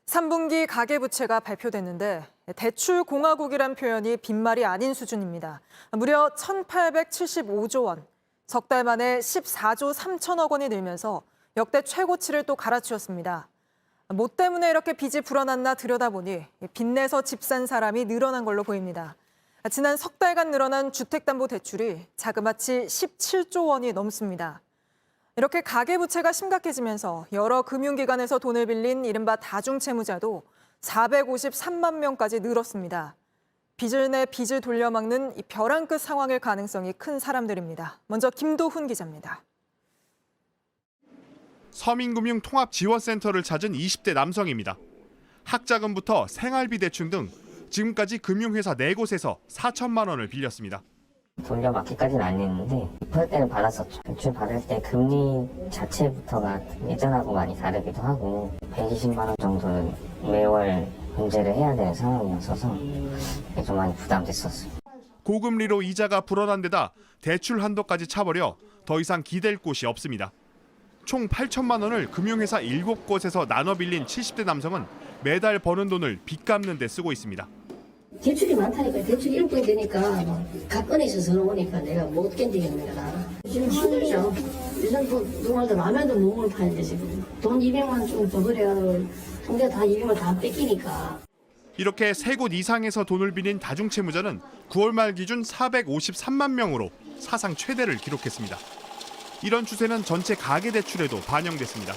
3분기 가계부채가 발표됐는데 대출 공화국이란 표현이 빈말이 아닌 수준입니다. 무려 1,875조 원, 석 달 만에 14조 3천억 원이 늘면서 역대 최고치를 또 갈아치웠습니다. 뭐 때문에 이렇게 빚이 불어났나 들여다보니 빚내서 집 산 사람이 늘어난 걸로 보입니다. 지난 석 달간 늘어난 주택담보대출이 자그마치 17조 원이 넘습니다. 이렇게 가계부채가 심각해지면서 여러 금융기관에서 돈을 빌린 이른바 다중채무자도 453만 명까지 늘었습니다. 빚을 내 빚을 돌려막는 이 벼랑 끝 상황일 가능성이 큰 사람들입니다. 먼저 김도훈 기자입니다. 서민금융통합지원센터를 찾은 20대 남성입니다. 학자금부터 생활비 대출 등 지금까지 금융회사 4곳에서 4천만 원을 빌렸습니다. 돌려막기까지는 아니었는데 6%대는 받았었죠. 대출 받을 때 금리 자체부터가 예전하고 많이 다르기도 하고 120만 원 정도는 매월 변제를 해야 되는 상황이었어서 좀 많이 부담됐었어요. 고금리로 이자가 불어난 데다 대출 한도까지 차버려 더 이상 기댈 곳이 없습니다. 총 8천만 원을 금융회사 7곳에서 나눠 빌린 70대 남성은 매달 버는 돈을 빚 갚는 데 쓰고 있습니다. 대출이 많다니까 대출이 일분이 되니까 가건에 있어서 오니까 내가 못 견디겠는 거야. 지금 힘들죠. 요즘 누구한테 라면도 못 먹을 판인데 지금 돈 200만 원 좀 더 그래야 상대가 다 200만 원 다 뺏기니까. 이렇게 3곳 이상에서 돈을 빌린 다중채무자는 9월 말 기준 453만 명으로 사상 최대를 기록했습니다. 이런 추세는 전체 가계대출에도 반영됐습니다.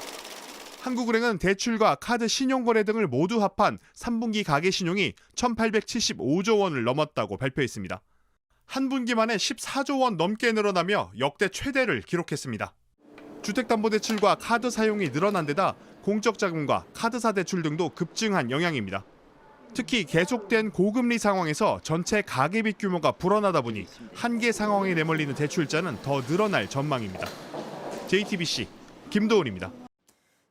한국은행은 대출과 카드 신용거래 등을 모두 합한 3분기 가계신용이 1,875조 원을 넘었다고 발표했습니다. 한 분기 만에 14조 원 넘게 늘어나며 역대 최대를 기록했습니다. 주택담보대출과 카드 사용이 늘어난 데다 공적자금과 카드사 대출 등도 급증한 영향입니다. 특히 계속된 고금리 상황에서 전체 가계빚 규모가 불어나다 보니 한계 상황에 내몰리는 대출자는 더 늘어날 전망입니다. JTBC 김도훈입니다.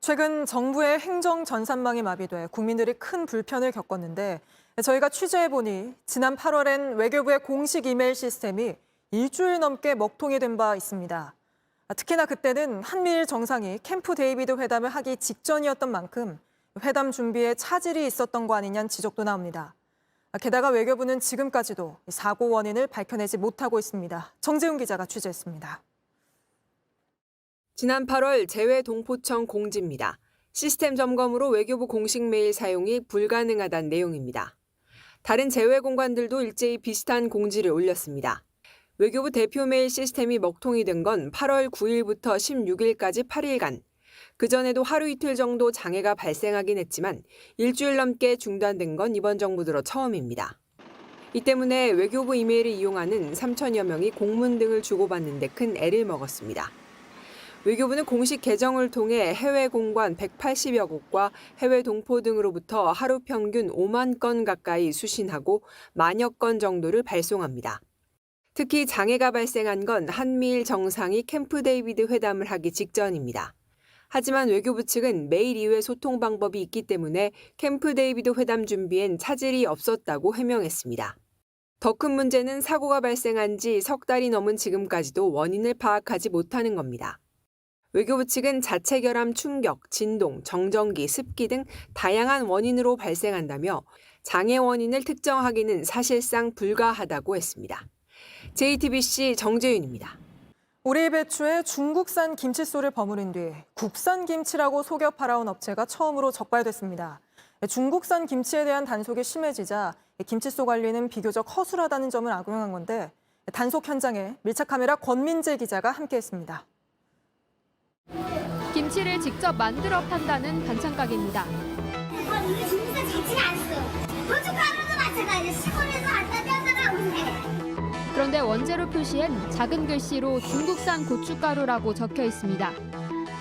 최근 정부의 행정 전산망이 마비돼 국민들이 큰 불편을 겪었는데 저희가 취재해보니 지난 8월엔 외교부의 공식 이메일 시스템이 일주일 넘게 먹통이 된 바 있습니다. 특히나 그때는 한미일 정상이 캠프 데이비드 회담을 하기 직전이었던 만큼 회담 준비에 차질이 있었던 거 아니냐는 지적도 나옵니다. 게다가 외교부는 지금까지도 사고 원인을 밝혀내지 못하고 있습니다. 정재훈 기자가 취재했습니다. 지난 8월 재외동포청 공지입니다. 시스템 점검으로 외교부 공식 메일 사용이 불가능하다는 내용입니다. 다른 재외공관들도 일제히 비슷한 공지를 올렸습니다. 외교부 대표 메일 시스템이 먹통이 된 건 8월 9일부터 16일까지 8일간. 그전에도 하루 이틀 정도 장애가 발생하긴 했지만 일주일 넘게 중단된 건 이번 정부 들어 처음입니다. 이 때문에 외교부 이메일을 이용하는 3천여 명이 공문 등을 주고받는 데 큰 애를 먹었습니다. 외교부는 공식 계정을 통해 해외 공관 180여 곳과 해외 동포 등으로부터 하루 평균 5만 건 가까이 수신하고 만여 건 정도를 발송합니다. 특히 장애가 발생한 건 한미일 정상이 캠프 데이비드 회담을 하기 직전입니다. 하지만 외교부 측은 메일 이외 소통 방법이 있기 때문에 캠프 데이비드 회담 준비엔 차질이 없었다고 해명했습니다. 더 큰 문제는 사고가 발생한 지 석 달이 넘은 지금까지도 원인을 파악하지 못하는 겁니다. 외교부 측은 자체 결함 충격, 진동, 정전기, 습기 등 다양한 원인으로 발생한다며 장애 원인을 특정하기는 사실상 불가하다고 했습니다. JTBC 정재윤입니다. 우리 배추에 중국산 김치소를 버무린 뒤 국산 김치라고 속여 팔아온 업체가 처음으로 적발됐습니다. 중국산 김치에 대한 단속이 심해지자 김치소 관리는 비교적 허술하다는 점을 악용한 건데 단속 현장에 밀착카메라 권민재 기자가 함께했습니다. 김치를 직접 만들어 판다는 반찬 가게입니다. 이거 중국산 자체가 안 써요. 고춧가루도 마찬가지예요. 시골에서 갖다 대어다가 오는데. 그런데 원재료 표시엔 작은 글씨로 중국산 고춧가루라고 적혀 있습니다.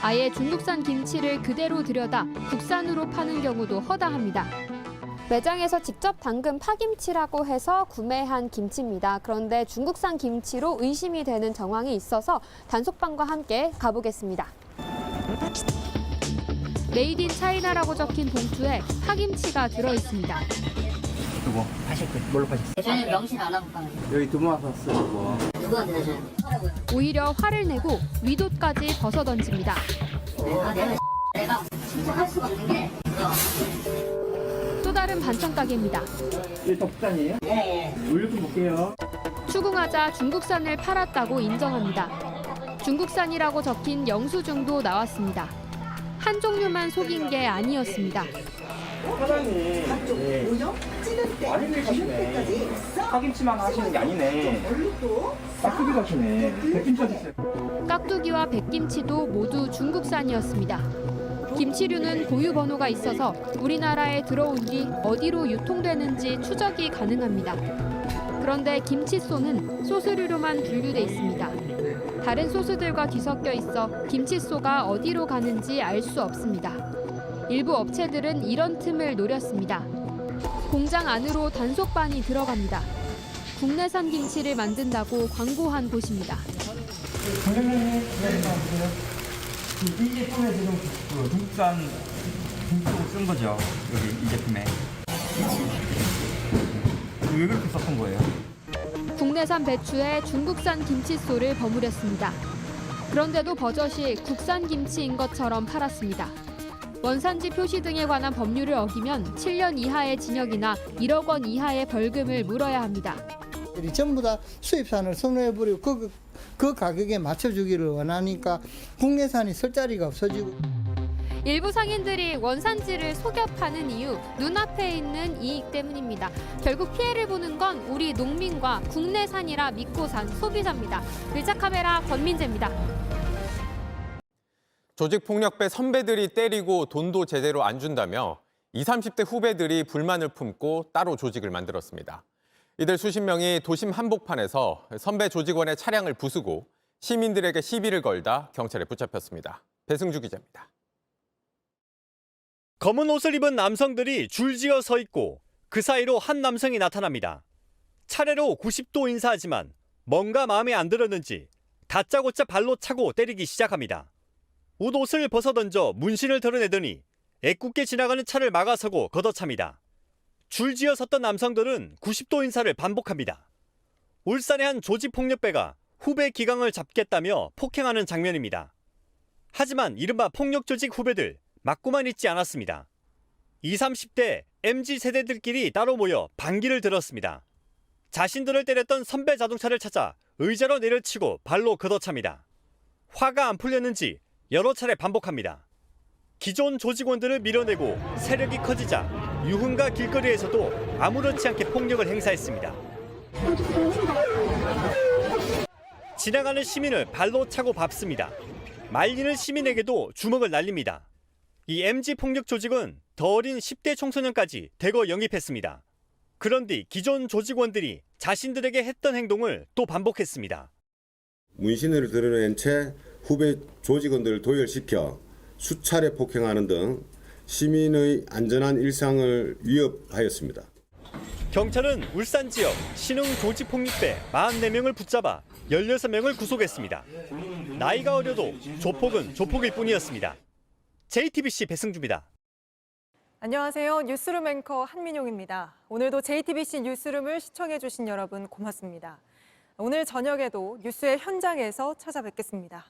아예 중국산 김치를 그대로 들여다 국산으로 파는 경우도 허다합니다. 매장에서 직접 담근 파김치라고 해서 구매한 김치입니다. 그런데 중국산 김치로 의심이 되는 정황이 있어서 단속반과 함께 가보겠습니다. 메이드 인 차이나라고 적힌 봉투에 파김치가 들어있습니다. 이거 파실 때 뭘로 파셨어요? 저는 명신 안 하고 가는 여기 2만 샀어요. 이거. 누구한테 사셔야 돼요? 오히려 화를 내고 위도까지 벗어던집니다. 내가 진짜 할 수가 없는 게 다른 반찬 가게입니다. 이게 다 국산이에요? 네. 올려 좀 볼게요. 추궁하자 중국산을 팔았다고 인정합니다. 중국산이라고 적힌 영수증도 나왔습니다. 한 종류만 속인 게 아니었습니다. 사장님, 많이 가시네. 파김치만 하시는 게 아니네. 깍두기 가시네. 백김치 하셨어요. 깍두기와 백김치도 모두 중국산이었습니다. 김치류는 고유 번호가 있어서 우리나라에 들어온 뒤 어디로 유통되는지 추적이 가능합니다. 그런데 김치소는 소스류로만 분류돼 있습니다. 다른 소스들과 뒤섞여 있어 김치소가 어디로 가는지 알 수 없습니다. 일부 업체들은 이런 틈을 노렸습니다. 공장 안으로 단속반이 들어갑니다. 국내산 김치를 만든다고 광고한 곳입니다. 선생님, 이 제품에 지금 중국산 김치를 쓴 거죠? 여기 이 제품에. 왜 그렇게 썼던 거예요? 국내산 배추에 중국산 김치소를 버무렸습니다. 그런데도 버젓이 국산 김치인 것처럼 팔았습니다. 원산지 표시 등에 관한 법률을 어기면 7년 이하의 징역이나 1억 원 이하의 벌금을 물어야 합니다. 전부 다 수입산을 선호해버리고 그 가격에 맞춰주기를 원하니까 국내산이 설 자리가 없어지고. 일부 상인들이 원산지를 속여 파는 이유, 눈앞에 있는 이익 때문입니다. 결국 피해를 보는 건 우리 농민과 국내산이라 믿고 산 소비자입니다. 밀착카메라 권민재입니다. 조직폭력배 선배들이 때리고 돈도 제대로 안 준다며 20, 30대 후배들이 불만을 품고 따로 조직을 만들었습니다. 이들 수십 명이 도심 한복판에서 선배 조직원의 차량을 부수고 시민들에게 시비를 걸다 경찰에 붙잡혔습니다. 배승주 기자입니다. 검은 옷을 입은 남성들이 줄지어 서 있고 그 사이로 한 남성이 나타납니다. 차례로 90도 인사하지만 뭔가 마음에 안 들었는지 다짜고짜 발로 차고 때리기 시작합니다. 옷을 벗어던져 문신을 드러내더니 애꿎게 지나가는 차를 막아서고 걷어찹니다. 줄지어 섰던 남성들은 90도 인사를 반복합니다. 울산의 한 조직폭력배가 후배 기강을 잡겠다며 폭행하는 장면입니다. 하지만 이른바 폭력조직 후배들 맞고만 있지 않았습니다. 20, 30대 MZ세대들끼리 따로 모여 반기를 들었습니다. 자신들을 때렸던 선배 자동차를 찾아 의자로 내려치고 발로 걷어찹니다. 화가 안 풀렸는지 여러 차례 반복합니다. 기존 조직원들을 밀어내고 세력이 커지자 유흥가 길거리에서도 아무렇지 않게 폭력을 행사했습니다. 지나가는 시민을 발로 차고 밟습니다. 말리는 시민에게도 주먹을 날립니다. 이 MZ 폭력 조직은 더 어린 10대 청소년까지 대거 영입했습니다. 그런 뒤 기존 조직원들이 자신들에게 했던 행동을 또 반복했습니다. 문신을 드러낸 채 후배 조직원들을 도열시켜 수차례 폭행하는 등 시민의 안전한 일상을 위협하였습니다. 경찰은 울산 지역 신흥 조직폭력배 44명을 붙잡아 16명을 구속했습니다. 나이가 어려도 조폭은 조폭일 뿐이었습니다. JTBC 배승주입니다. 안녕하세요. 뉴스룸 앵커 한민용입니다. 오늘도 JTBC 뉴스룸을 시청해주신 여러분 고맙습니다. 오늘 저녁에도 뉴스의 현장에서 찾아뵙겠습니다.